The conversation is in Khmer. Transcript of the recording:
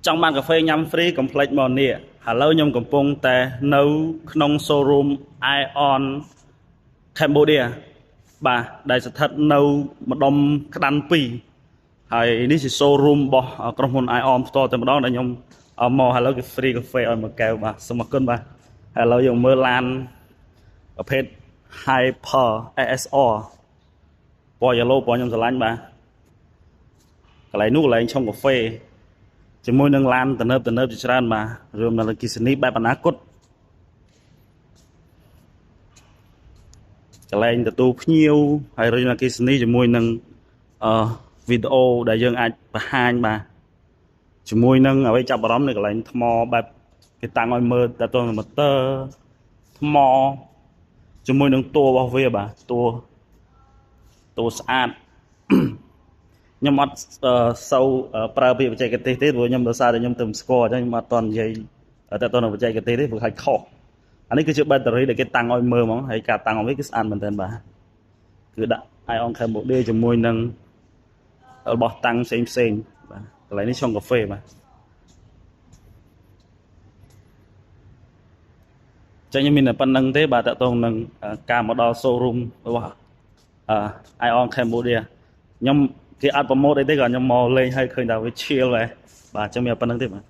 trong bàn cà phê nhâm free complex màu nè hà lâu nhâm cầm pungแต่nấuក្នុង showroom Ion Cambodia បាទដែលស្ថិតនៅម្ដុំក្តាន់2ហើយនេះជា showroom របស់ក្រុមហ៊ុន Ion ផ្ទាល់តែម្ដងដែលខ្ញុំមកឥឡូវគេ free កាហ្វេឲ្យមួយកែវបាទសូមអរគុណបាទឥឡូវយើងមើលឡានប្រភេទ Hyper ASR ពណ៌ yellow ពណ៌ខ្ញុំស្រឡាញ់បាទកន្លែងនោះកន្លែងឆុងកាហ្វេជាមួយនឹងឡានទំនើបជាច្រើនបាទរួមនៅអគ្គិសនីបែបអនាគតកន្លែងទទួលភ្ញៀវហើយរួមអគ្គិសនីជាមួយនឹងវីដេអូដែលយើងអាចបង្ហាញបាទជាមួយនឹងអ្វីចាប់អារម្មណ៍នៅកន្លែងថ្មបែបគេតាំងឲ្យមើលតើតើម៉ូទ័រថ្មជាមួយនឹងតួរបស់វាបាទតួស្អាតខ្ញុំអត់សូវប្រើពាក្យបច្ចេកទេសទេព្រោះខ្ញុំដោយសារតែខ្ញុំទៅស្គាល់អញ្ចឹងខ្ញុំអត់តន់និយាយតែតើបច្ចេកទេសទេព្រោះឲ្យខុសអានេះគឺជា battery ដែលគេតាំងឲ្យមើលហ្មងហើយការតាំងរបស់វាគឺស្អាតមែនទែនបាទគឺដាក់ Ion Cambodia ជាមួយនឹងរបស់តាំងផ្សេងបាទកន្លែងនេះឆុងកាហ្វេបាទចឹងខ្ញុំមានតែប៉ុណ្្នឹងទេបាទតើតោងនឹងការមកដល់ showroom របស់Ion Cambodia ខ្ញុំគេអត់ប្រម៉ូទអីទេក៏ខ្ញុំមកលេងឲ្យឃើញថាវាឈៀលបាទចឹងមានប៉ុណ្្នឹងទេបាទ